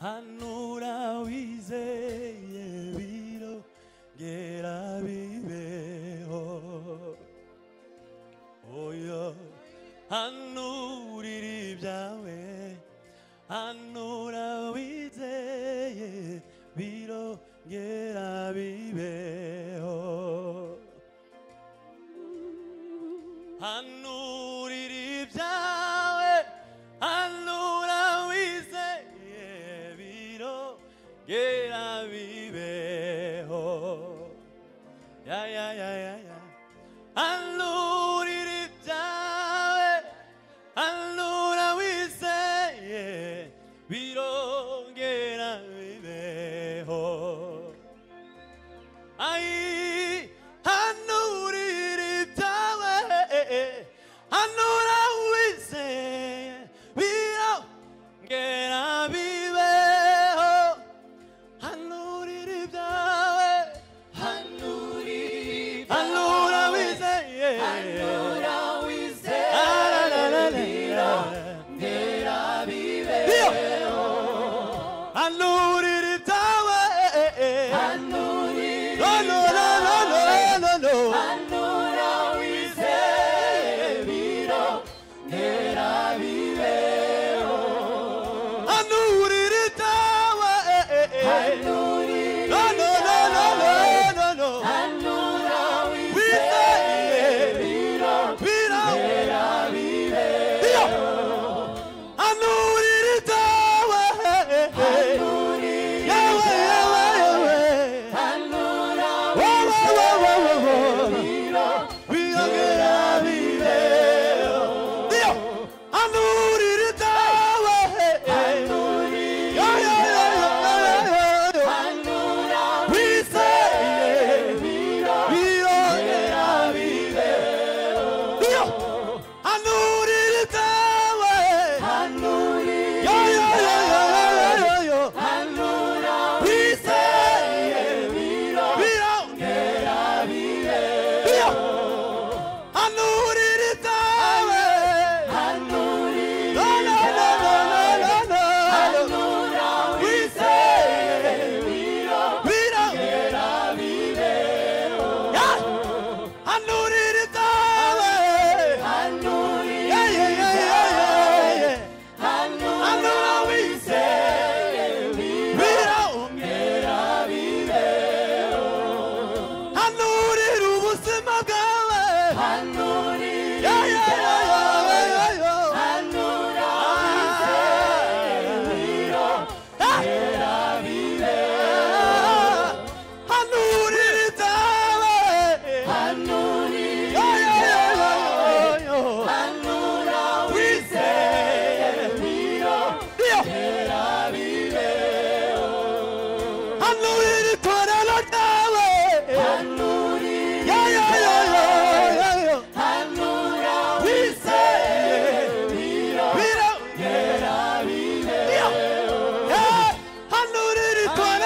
hanura wizeye birongera bibeho. Oya hanurira ibyawe, hanura wizeye birongera bibeho. Hanurira ibyawe, hanura wizeye birongera bibeho. Ya ya ya ya ya. Hanurira ibyawe, hanura wizeye birongera bibeho. Ai hanurira ibyawe, hanura wizeye birongera bibeho. Hanurira ibyawe, hanura wizeye birongera bibeho. Hanurira ibyawe, hanura wizeye birongera bibeho. Hanurira ibyawe, hanura wizeye birongera bibeho. Hanurira ibyawe,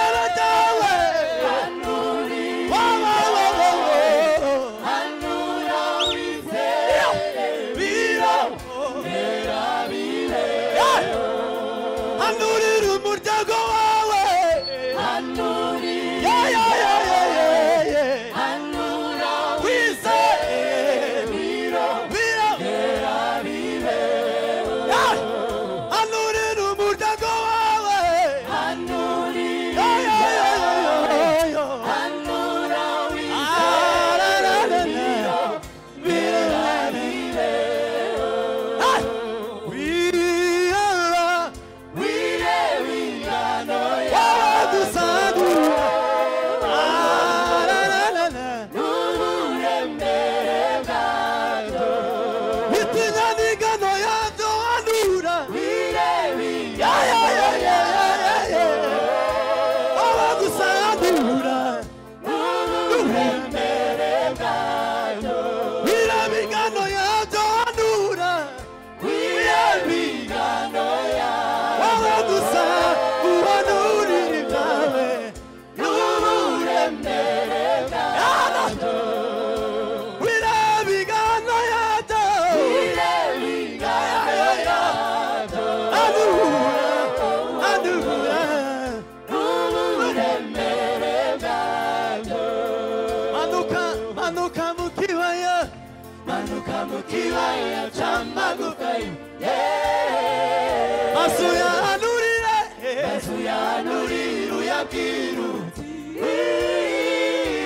masuyanurire uyabwira uti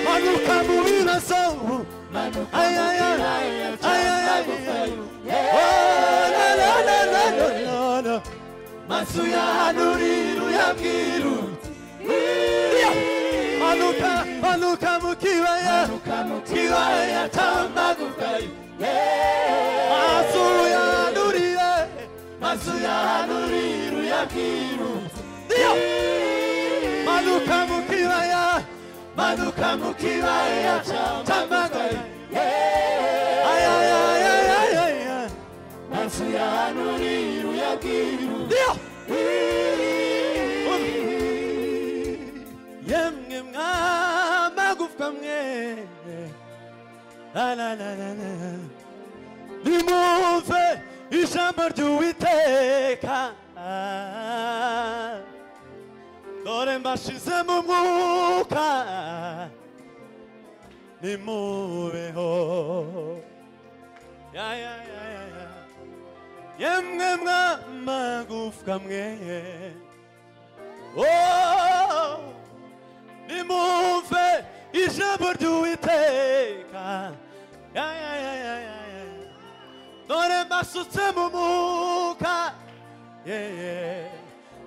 manuka mu bibazo manuka mu kibaya cy'amagufayo masuyanurire uyabwira uti manuka mu kibaya cy'amagufayo masuyanurire uyabwira uti manuka mu kibaya cy'amagufayo masuyanurire uyabwira uti yemwe mwamagufwa mwe nimumve ijambo ry'Uwiteka dore mbashize mu mwuka nimubeho yemwe mwamagufwa mwe nimumve ijambo ry'Uwiteka dore mbasutse mu mwuka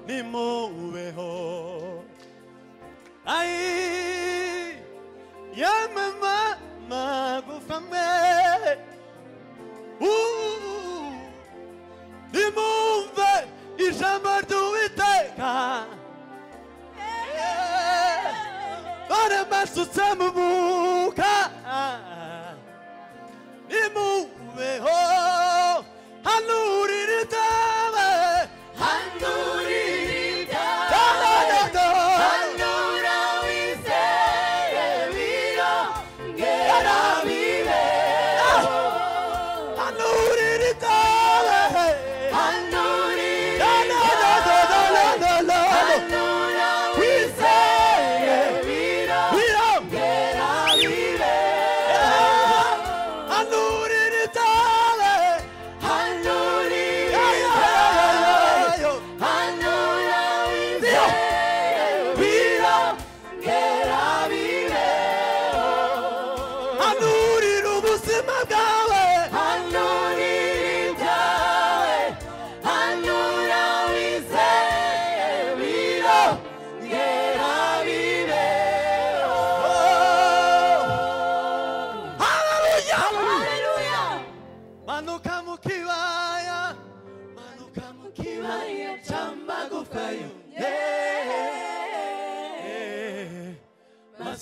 nimubeho yemwe mwamagufwa mwe nimumve ijambo ry'Uwiteka dore mbasutse mu mwuka nimubeho hanurira ibyawe hanura wizeye birongera bibeho hanurira ibyawe hanura wizeye birongera bibeho hanurira ibyawe hanurira ubuzima bwawe hanura wizeye birongera bibeho haleluya manuka mu kibaya cy'amagufayo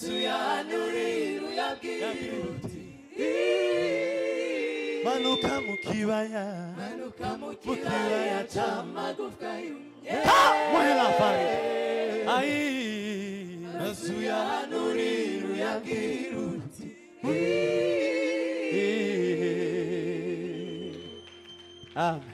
masuyanurire uyabwira uti manuka mu kibaya cy'amagufayo masuyanurire uyabwira uti amen.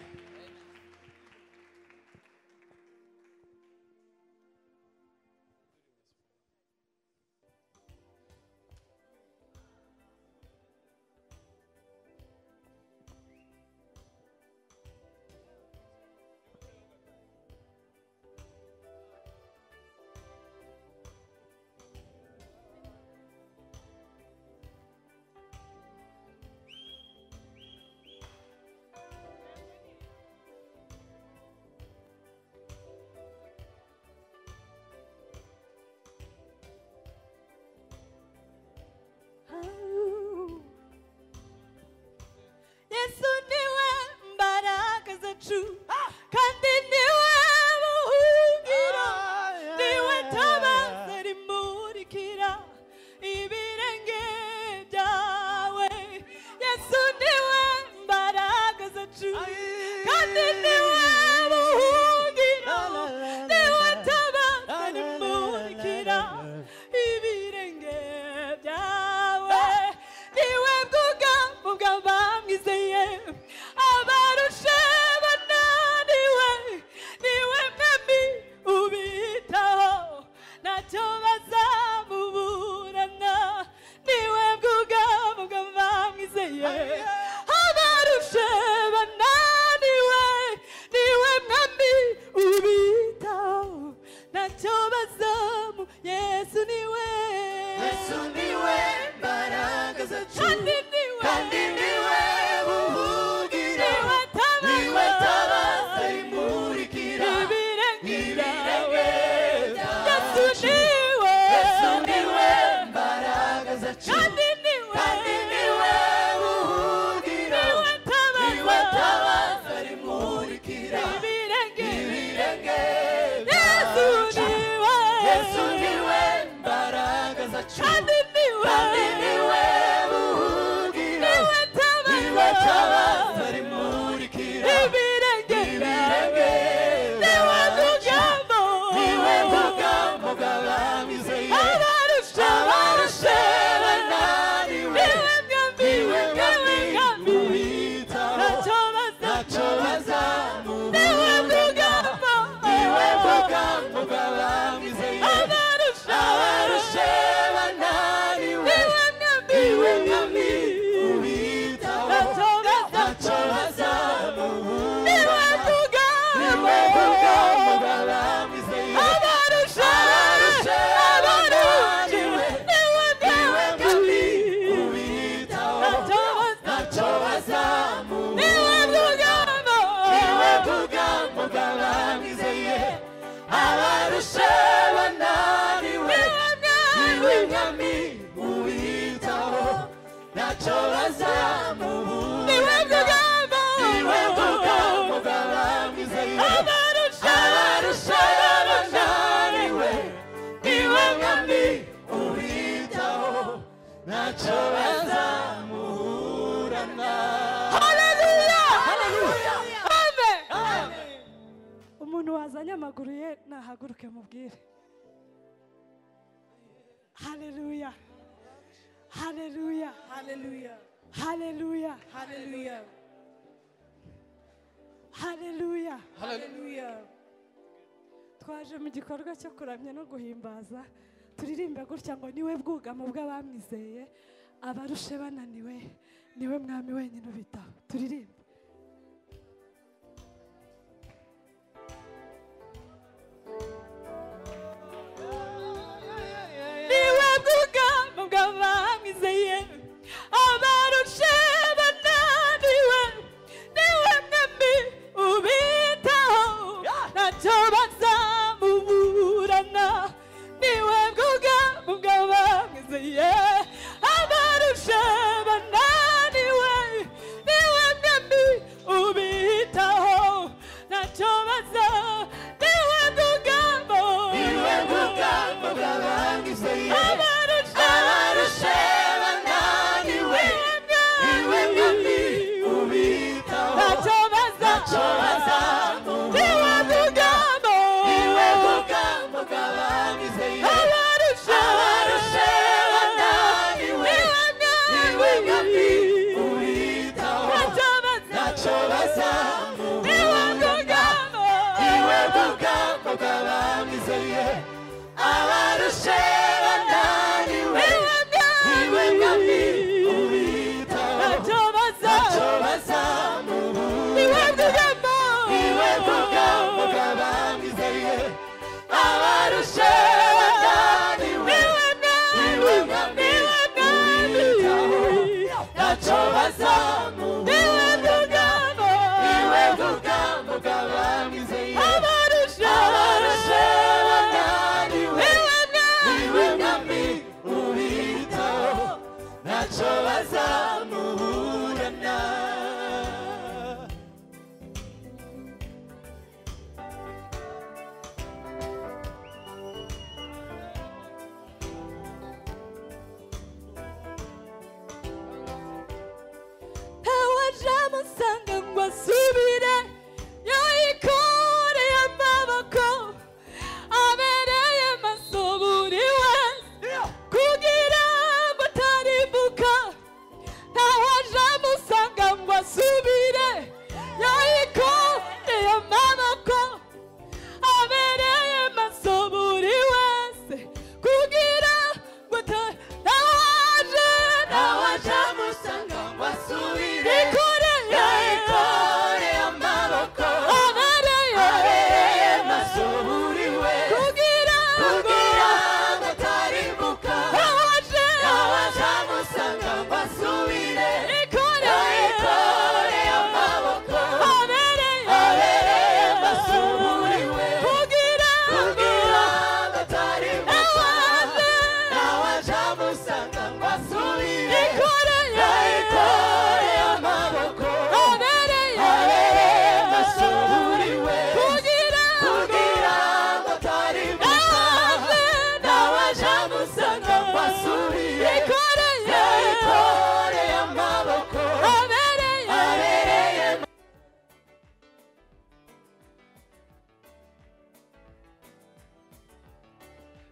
Yesu niwe mbaraga zacu kandi niwe buhungiro niwe tabaza rimurikira ibirenge byawe Yesu niwe mbaraga zacu kandi niwe buhungiro niwe tabaza rimurikira ibirenge byawe niwe bwugamo bw'abamwizeye abarushe bananiwe wacu kandi niwe buhungiro niwe tabaza rimurikira ibirenge niwe bwugamo bw'abamwizeye abarushe bananiwe niwe mwami ubitaho ntacyo bazamubura niwe bwugamo bw'abamwizeye abarushe bananiwe niwe mwami ubitaho ntacyo bazamubura niwe bwugamo bw'abamwizeye abarushe bananiwe niwe mwami ubitaho ntacyo bazamubura niwe bwugamo bw'abamwizeye abarushe bananiwe niwe mwami ubitaho ntacyo bazamubura niwe bwugamo bw'abamwizeye abarushe bananiwe niwe mwami ubitaho ntacyo bazamuburana. Haleluya, haleluya, amen. umuntu wazanye amaguru ye nahaguruke mubwire haleluya haleluya Hallelujah. haleluya Hallelujah. haleluya Hallelujah. twaje mu gikorwa cyo kuramya no guhimbaza turirimbe gutya ngo niwe bwugamo bw'abamwizeye abarushe bananiwe niwe mwami wenyine ubitaho turirimbe niwe bwugamo bw'abamwizeye abarushe bananiwe niwe mwami ubitaho ntacyo bazamuburana niwe bwugamo bw'abamwizeye abarushe bananiwe niwe mwami ubitaho ntacyo baza niwe bwugamo bw'abamwizeye abarushe bananiwe niwe mwami ubitaho ntacyo bazamubura niwe bwugamo bw'abamwizeye abarushe bananiwe niwe mwami ubitaho ntacyo bazamubura niwe bwugamo bw'abamwizeye abarushe bananiwe niwe mwami ubitaho ntacyo bazamubura niwe bwugamo bw'abamwizeye abarushe bananiwe niwe mwami ubitaho ntacyo bazamubura niwe bwugamo bw'abamwizeye abarushe bananiwe niwe mwami ubitaho ntacyo bazamuburana. ntawaje amusanga ngo asubire yayikoreye amaboko abereye maso buri wese kugira ngo atarimbuka ntawaje amusanga ngo asubire yayikoreye amaboko abereye maso buri wese kugira ngo ntawaje amusanga ngo asubire yikoreye yayikoreye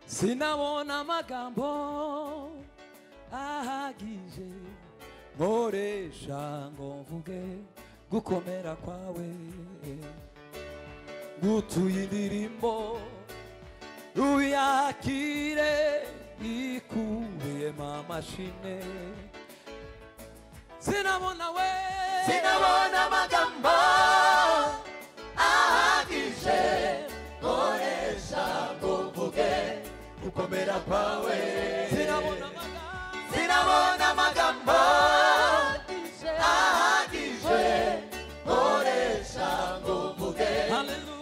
sinabona amagambo ahagije nkoresha ngo mvuge gukomera kwawe, gutuye indirimbo uyakire ikubiyemo amashimwe. Sinabona amagambo ahagije nkoresha ngo mvuge gukomera kwawe. Sinabona amagambo ahagije nkoresha ngo mvuge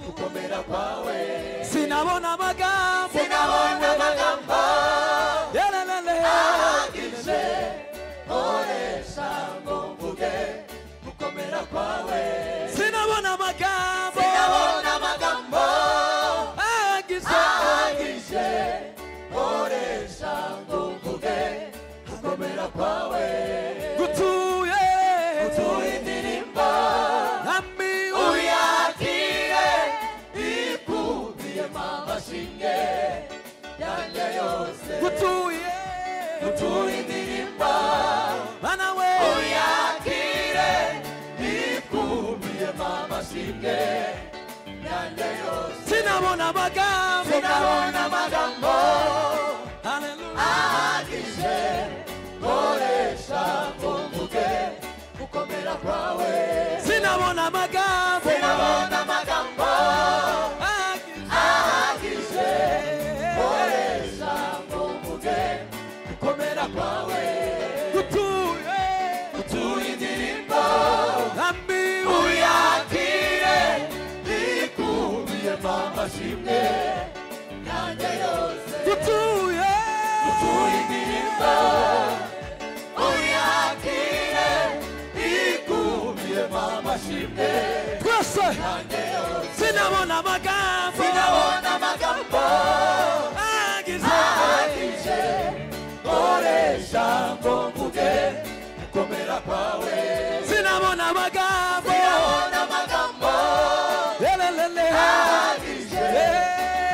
gukomera kwawe. Sinabona amagambo ahagije nkoresha ngo mvuge gukomera kwawe. Sinabona amagambo ahagije nkoresha ngo mvuge gukomera kwawe. Gutuye indirimbo nami uyakire ikubiyemo amashimwe yanjye yose. Gutuye indirimbo bana we uyakire ikubiyemo amashimwe yanjye yose. Sinabona amagambo ahagije nkoresha ngo mvuge gukomera kwawe. Sinabona amagambo ahagije nkoresha ngo mvuge gukomera kwawe. Gutuye indirimbo nami uyakire ikubiyemo amashimwe yanjye yose. Gutuye indirimbo uyakire ikubiyemo amashimwe twese yanjye yose. Sinabona amagambo ahagije nkoresha ngo mvuge gukomera kwawe. Sinabona amagambo ahagije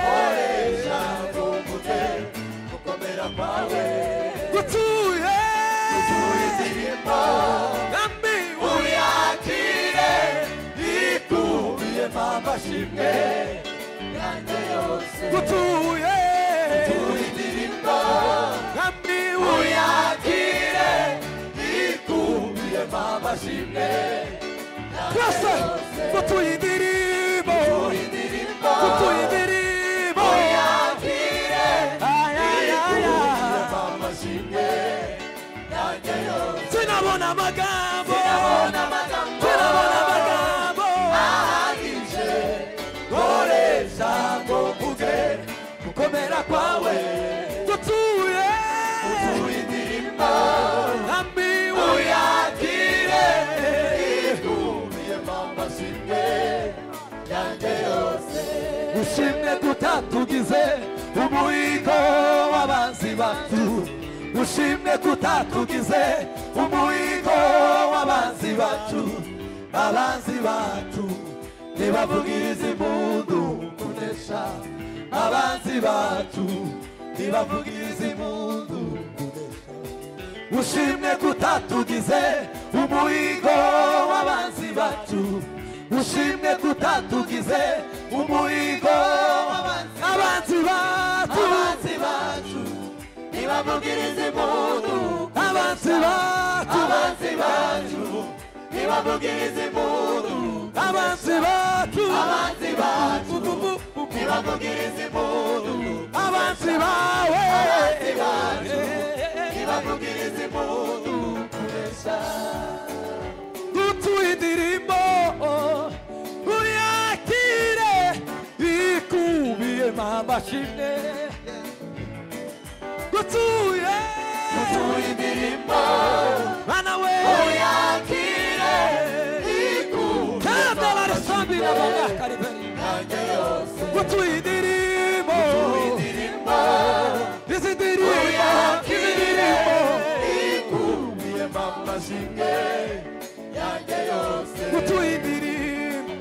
nkoresha ngo mvuge gukomera kwawe. Gutuye indirimbo nami uyakire ikubiyemo amashimwe yanjye yose. Gutuye indirimbo nami uyakire ikubiyemo amashimwe yanjye yose. Gutuye indirimbo uyakire ikubiyemo amashimwe yanjye yose. Sinabona amagambo ahagije nkoresha ngo mvuge gukomera kwawe. Gutuye indirimbo nami uyakire ikubiyemo amashimwe yanjye yose. Ushimwe kutatugize umuhigo w'abanzi bacu, ushimwe kutatugize umuhigo w'abanzi bacu. Abanzi bacu ntibavugiriza impundu kunesha, abanzi bacu ntibavugiriza impundu kunesha. Ushimwe kutatugize umuhigo w'abanzi bacu, ushimwe kutatugize umuhigo w'abanzi bacu. Ntibavugiriza impundu abanzi bacu ntibavugiriza impundu abanzi bacu ntibavugiriza impundu abanzi bawe ntibavugiriza impundu kunesha. Gutuye indirimbo uyakire ikubiyemo amashimwe. Gutuye indirimbo bana we uyakire ikubiyemo amashimwe yanjye yose. Gutuye indirimbo uyakire ikubiyemo amashimwe yanjye yose. Gutuye indirimbo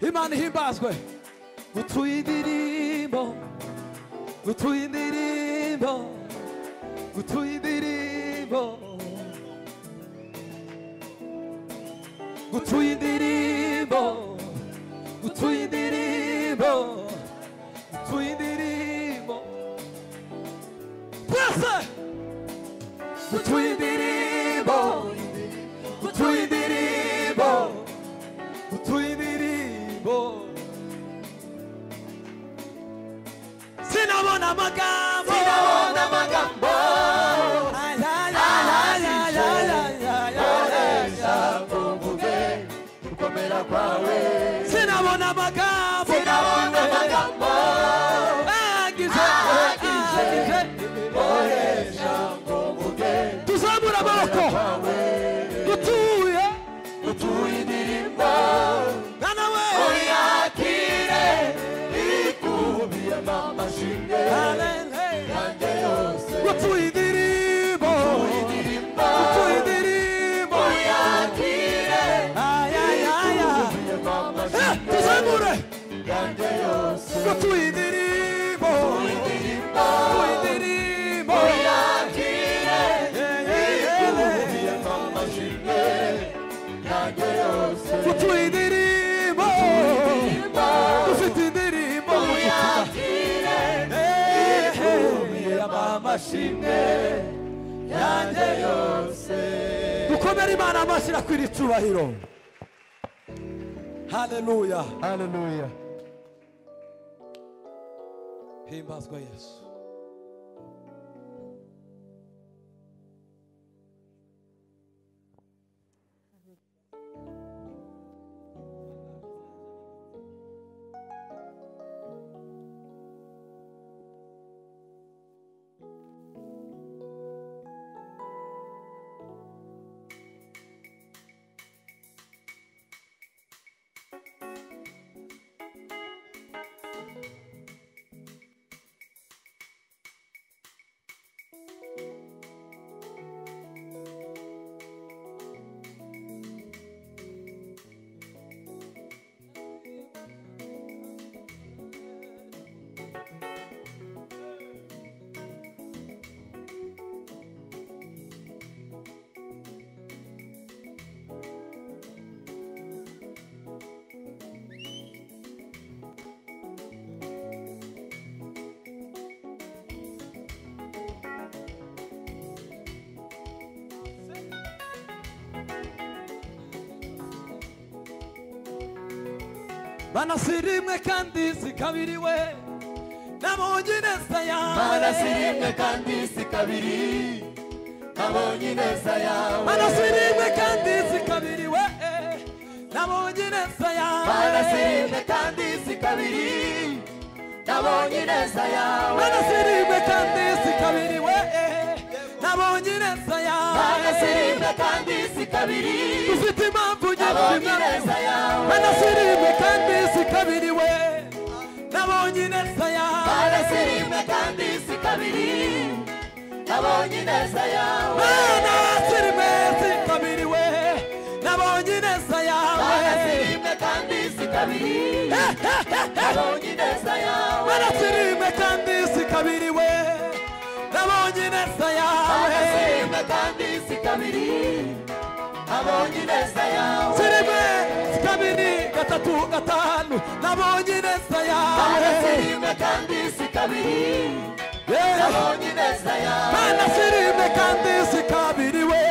Imana ihimbazwe. Gutuye indirimbo, gutuye indirimbo, gutuye indirimbo, gutuye indirimbo, gutuye indirimbo, gutuye indirimbo. Twese gutuye indirimbo, gutuye indirimbo, gutuye indirimbo. Sinabona amagambo, sinabona amagambo. Gukomera kwawe. Sinabona amagambo, sinabona amagambo. Agize oresha ngomuge. Tuzamura amaboko. Gutuye, gutuye indirimbo. Nana we. Uyakire. Mama shinge yanjye yose. Gutuye indirimbo, gutuye indirimbo. Uyakire. Tuzamure yanjye yose. Gutuye indirimbo, gutuye indirimbo. Uyakire. Mama shinge yanjye yose. Gutuye indirimbo, dufite indirimbo. Amashimwe yanjye yose. Dukomere Imana amashyi akwira icyubahiro. Haleluya, haleluya. Himbazwa Yesu. Banasirimwe kandi sikabiriwe nabonye neza yawe. Banasirimwe kandi sikabiri nabonye neza yawe. Banasirimwe kandi sikabiriwe nabonye neza yawe. Banasirimwe kandi sikabiri nabonye neza yawe. Banasirimwe kandi sikabiriwe nabonye neza yawe. Banasirimwe kandi sikabiri ufite impamvu nyinshi neza yawe. Banasirimwe kandi sikabiriwe nabonye neza yawe. Banasirimwe kandi sikabiri nabonye neza yawe. Banasirimwe sikabiriwe nabonye neza yawe. Banasirimwe kandi sikabiri nabonye neza yawe. Banasirimwe kandi sikabiriwe nabonye neza yawe. Banasirimwe kandi sikabiri nabonye neza yawe. Sirimwe sikabiri gatatu gatanu nabonye neza yawe. Banasirimwe kandi sikabiri nabonye neza yawe. Banasirimwe kandi sikabiriwe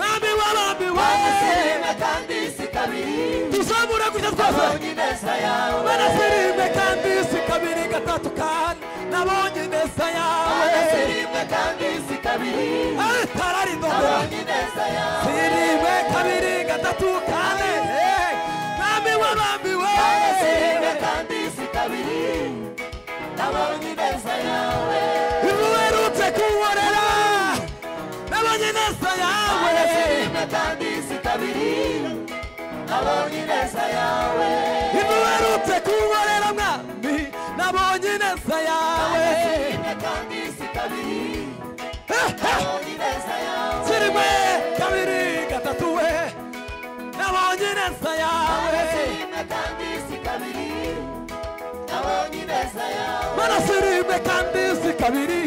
nami warambiwe. Banasirimwe kandi sikabiri tuzamura gutya twese nabonye neza yawe. Banasirimwe kandi sikabiri gatatu kane nabonye neza yawe. Banasirimwe kandi sikabiri nabonye neza yawe. Sirimwe kabiri gatatu kane nami warambiwe. Banasirimwe kandi sikabiri nabonye neza yawe. Ibuherutse kunkorera nabonye neza yawe. Banasirimwe kandi sikabiri nabonye neza yawe. Ibuherutse kunkorera mwami nabonye neza yawe. Banasirimwe kandi sikabiri nabonye neza yawe. Sirimwe kabiri gatatu we nabonye ineza yawe mana sirimwe kandi si kabiri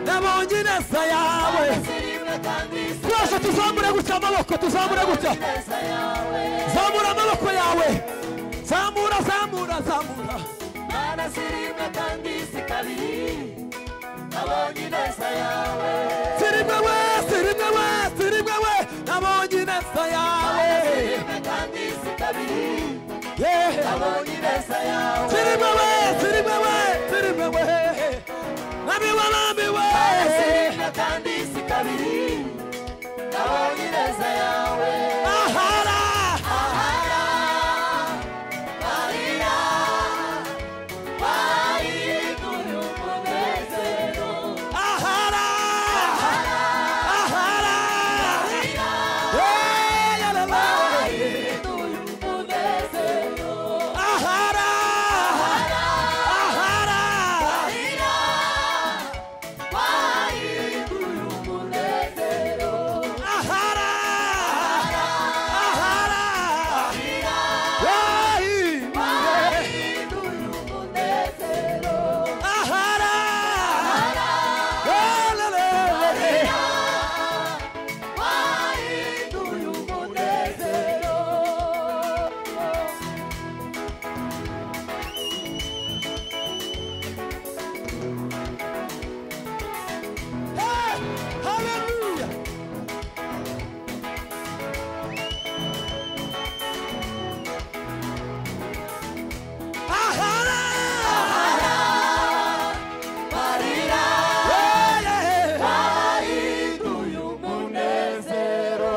nabonye ineza yawe twese tuzamure gutya amaboko tuzamure gutya zamura amaboko yawe zamura zamura zamura mana sirimwe kandi si kabiri nabonye ineza yawe sirimwe we sirimwe we sirimwe we nabonye ineza yawe sirimwe kandi si kabiri nabonye ineza yawe sirimwe we sirimwe we sirimwe we nami we nami we sirimwe kandi si kabiri nabonye ineza yawe ahara ahara marira wahinduye umunezero ahara ahara marira wahinduye umunezero ahara ahara marira wahinduye umunezero ahara ahara marira wahinduye umunezero ahara wahinduye umunezero hallelujah ahara marira wahinduye umunezero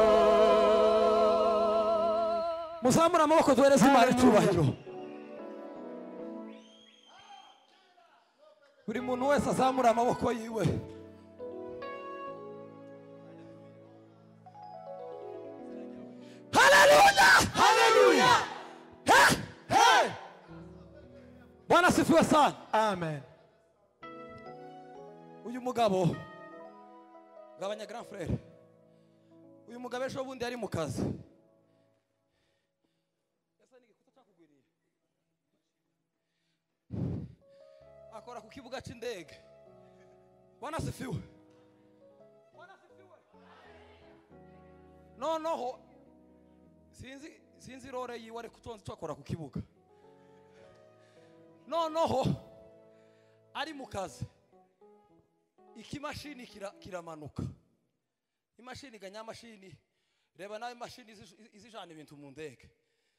muzamura amaboko duhereze Imana icyubahiro buri muntu wese azamura amaboko yiwe haleluya haleluya Bwana asifiwe sana Amen. uyu mugabo gabanya grand frère uyu mugabo ejo bundi yari mu kazi akora ku kibuga cy'indege Bwana asifiwe noneho sinzi rore yiwe ariko utonze icyo akora ku kibuga noneho ari mu kazi ikimashini kiramanuka imashini ganyamashini reba nawe imashini izijana ibintu mu ndege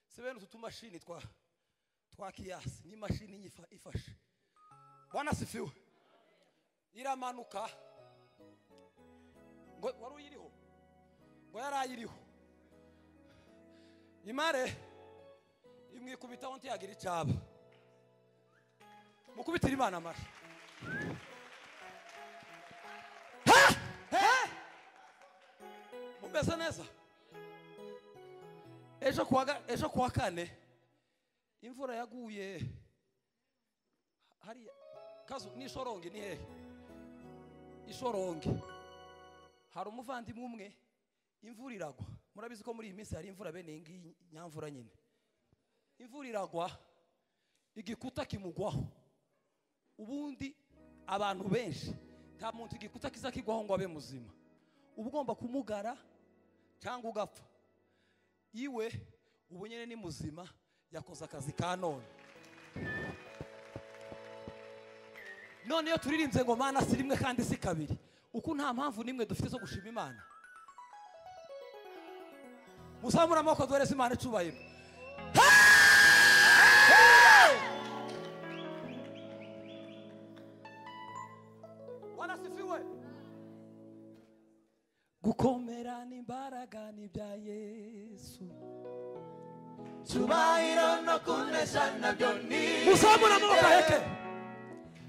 se bene utu tumashini twa kiyasi ni imashini ifashe Bwana asifiwe iramanuka ngo wari uyiriho ngo yarayiriho imare imwikubitaho ntiyagira icyaba mukubitira Imana amashi mumeze neza ejo kuwa kane imvura yaguye hariya kazu n'ishorongi ni hehe ishorongi hari umuvandimwe umwe imvura iragwa murabizi ko muri iyi minsi hari imvura bene iyi nyamvura nyine imvura iragwa igikuta kimugwaho ubundi abantu benshi nta muntu igikuta kiza kigwaho ngo abe muzima uba ugomba kumugara cyangwa ugapfa iwe ubu nyine ni muzima yakoze akazi ka none none iyo turirimbye ngo mana si rimwe kandi si kabiri uko nta mpamvu nimwe dufite zo gushima Imana muzamura amaboko duhereze Imana icyubahiro Bwana asifiwe gukomera n'imbaraga n'ibya Yesu Cyubahiro no kunesha nabyo ni muzamura amaboko heke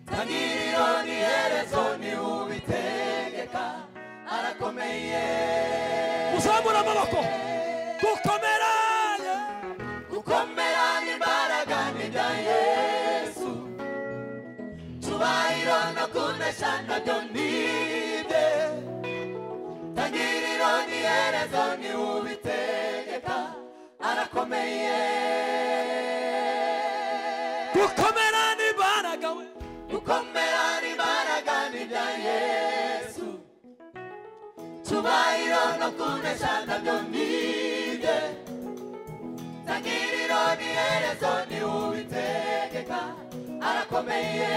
Tangiriro ni herezo ni ubitegeka arakomeye muzamura amaboko gukomera n'imbaraga n'ibya Yesu Cyubahiro no kunesha nabyo ni bye Tangiriro ni herezo ni ubitegeka arakomeye gukomera n'imbaraga we gukomera n'imbaraga ni ibya Yesu cyubahiro no kunesha nabyo ni ibye tangiriro n'iherezo ni Uwitegeka arakomeye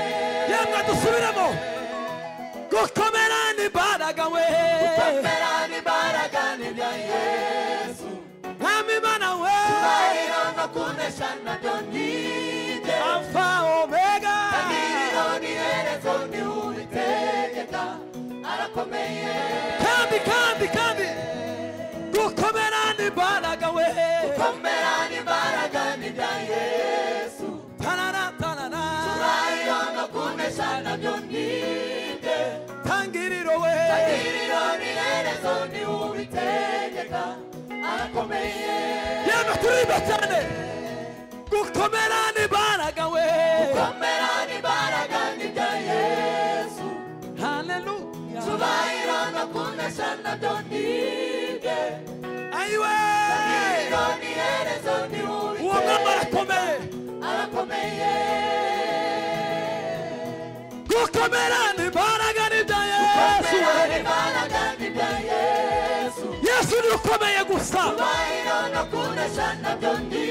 yemwe dusubiremo gukomera n'imbaraga we gukomera n'imbaraga ni ibya Yesu mwami Imana we cyubahiro no kunesha nabyo ni ibye Alpha Omega tangiriro n'iherezo ni Uwitegeka arakomeye kandi gukomera n'imbaraga we gukomera n'imbaraga ni ibya Yesu tarara cyubahiro no kunesha nabyo ni ibye tangiriro we tangiriro n'iherezo ni Uwitegeka arakomeye yemwe turirimba cyane gukomera n'imbaraga we gukomera n'imbaraga ni ibya Yesu haleluya cyubahiro no kunesha nabyo ni ibye ayiwe tangiriro n'iherezo ni uwo mwami arakomeye arakomeye gukomera n'imbaraga n'ibya Yesu gukomera n'imbaraga ni ibya Yesu Yesu ni ukomeye gusa cyubahiro no kunesha nabyo ni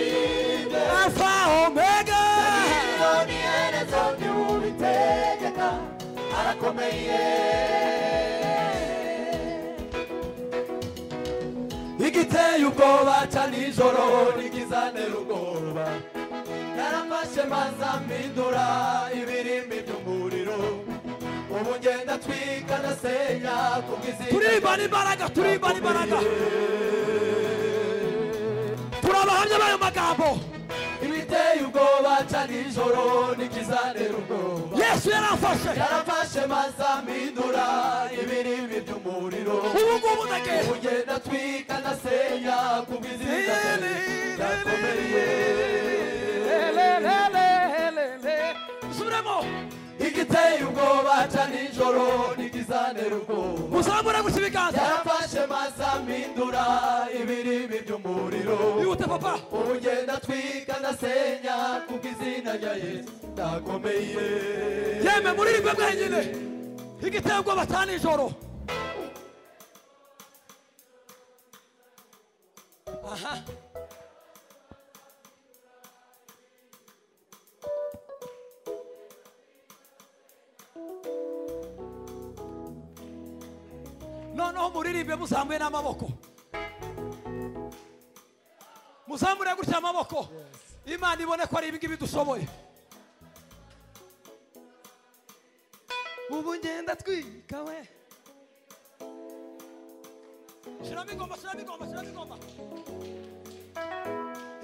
ibye Alpha Omega tangiriro n'iherezo ni Uwitegeka arakomeye igiteye ubwoba ca nijoro nigizanira ubwoba narafashe maza mpindura ibirimi by'umuriro ubu ngenda twika ndasenya kubw'izina turirimba n'imbaraga turabahamya b'ayo magambo ibiteye ubwoba ca nijoro nigizanira ubwoba Yesu yarafashe maza mpindura ibirimi by'umuriro ubu ngubu ndagenda ubu ngenda twika ndasenya kubw'izina ndakomeye dusubiremo igiteye ubwoba ca nijoro nigizanira ubwoba muzamure gusa ibiganza yarafashe maza mpindura ibirimi by'umuriro yihute papa ubu ngenda twika ndasenya kubw'izina rya Yesu ndakomeye yemwe muririmbe mwenyine igiteye ubwoba ca nijoro aha noneho muririmbe muzamuye n'amaboko muzamure gutya amaboko Imana ibone ko ari ibingibi dushoboye ubu ngenda twika we shiramo ingoma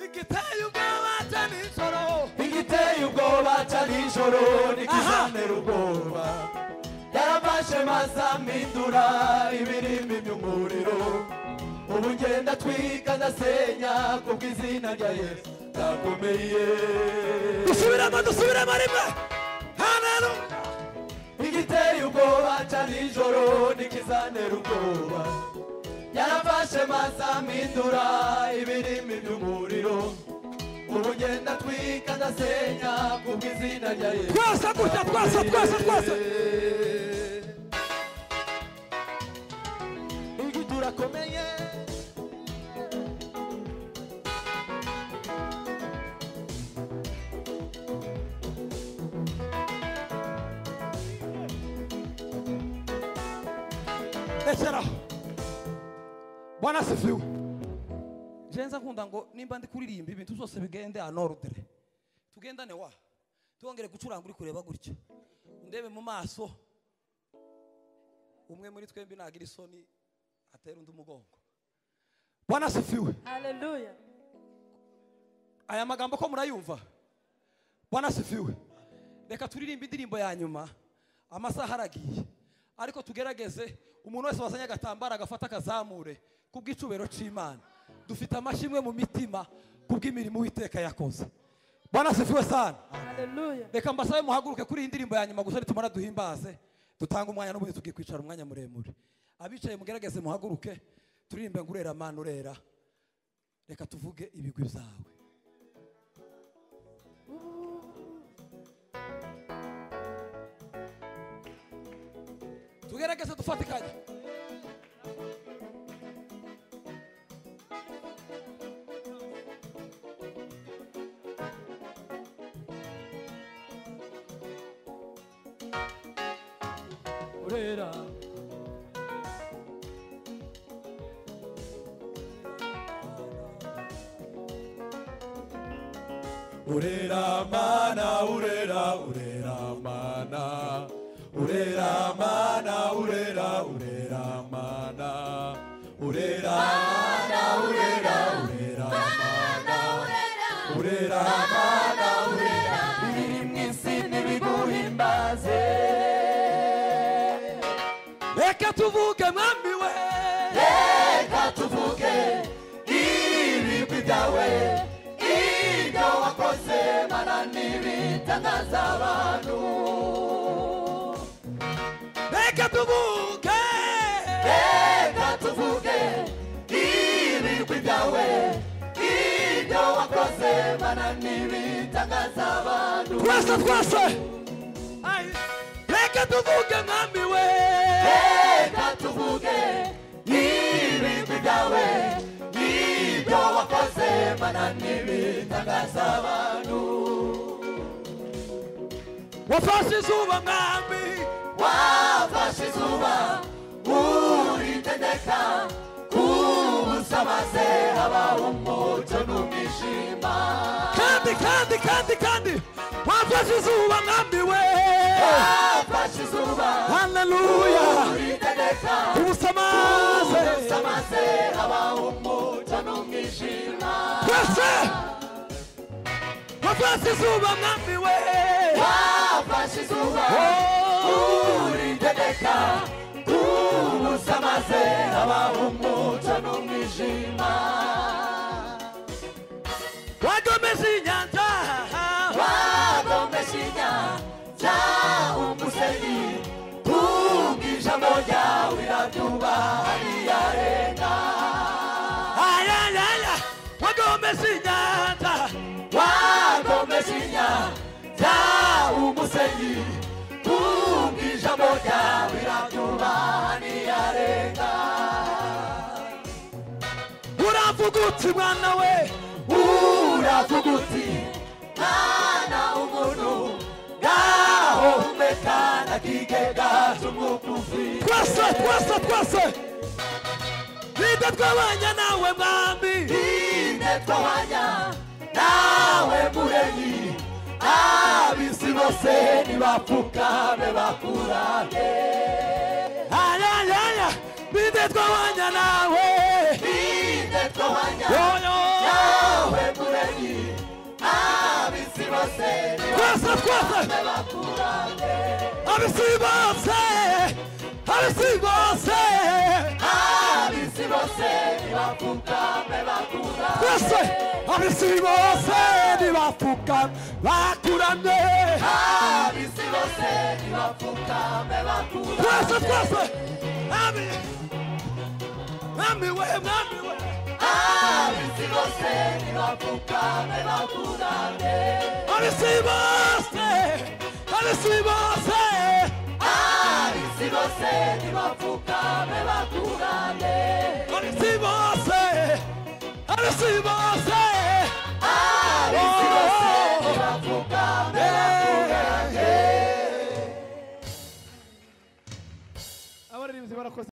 igiteye ubwoba ca nijoro igiteye ubwoba ca nijoro nigizanira ubwoba yarafashe maza mpindura ibirimi by'umuriro ubu ngenda twika ndasenya kubw'izina rya Yesu ndakomeye dusubiremo rimwe haleluya igiteye ubwoba ca nijoro nigizanira ubwoba yarafashe maza mpindura ibirimi by'umuriro ubu ngenda twika ndasenya kubw'izina rya Yesu twese gutya twese turakomeye rekeraho Bwana asifiwe jenza nkunda ngo nimba ndi kuririmba ibintu byose bigende anordre tugendane wa tuongere gucuranga uri kureba gutyo ndebe mu maso umwe muri twembi nagira isoni atera undi umugongo Bwana asifiwe haleluya aya magambo ko murayumva Bwana asifiwe reka turirimba indirimbo ya nyuma amasaha aragiye ariko tugerageze umuntu wese wazanye agatambara agafata akazamure kubw'icubero c'Imana dufite amashimwe mu mitima kubw'imirimo Uwiteka yakoze Bwana asifiwe sana haleluya reka mbasabe muhaguruke kuri indirimbo ya nyuma gusa nitumara duhimbaze dutanga umwanya n'ubundi tugiye kwicara umwanya muremure abicaye mugerageze muhaguruke turirimbe ngurera Mana urera reka tuvuge ibigwi byawe. tugerageze dufatikanye. urera urera mana urera urera mana urera mana urera urera mana urera mana urera urera mana urera mana urera ibiri mwisi n'ibiguhimbaze. reka tuvuge mwami we, reka tuvuge ibigwi byawe ibyo wakoze mana n'ibitangaza abantu. reka tuvuge, reka tuvuge ibigwi byawe ibyo wakoze mana n'ibitangaza abantu. twese Ai, reka tuvuge mwami we, reka tuvuge ibigwi byawe ibyo wakoze mana n'ibitangaza abantu. wafashe izuba mwami, wafashe izuba uritendeka kubusa maze habaho umucyo n'umwijima. kandi wafashe izuba mwami we, wafashe izuba haleluya, uritendeka kubusa maze habaho umucyo n'umwijima. twese wafashe izuba mwami we, wafashe izuba uritendeka kubusa maze habaho umucyo n'umwijima. wagomeza inyanja, wagomeza inyanja umusenyi kubw'ijambo ryawe irabyubaha ntiyarenga. ayayaya, wagomeza inyanja, wagomeza inyanja umusenyi kubw'ijambo ryawe irabyubaha ntiyarenga. uravuga uti mwana we, uravuga uti mwana w'umuntu ngaho humeka n'akigega cy'umwuka ufite. twese ninde twabanya nawe mwami, ninde twabanya nawe muremyi ab'isi bose nibapfukame bakurage. ayayaya, ninde twabanya nawe, ninde twabanya yoyo, nawe muremyi ab'isi bose nibapfukame bakurage. abisi bose ab'isi bose nibapfukame bakurage. twese abisi bose nibapfukame bakuramye, ab'isi bose nibapfukame bakurage. twese mwami we, ab'isi bose nibapfukame bakurage. abisi bose ab'isi bose nibapfukame bakurage. abisi bose abisi bose nibapfukame bakurage. abaririmbyi barakoze.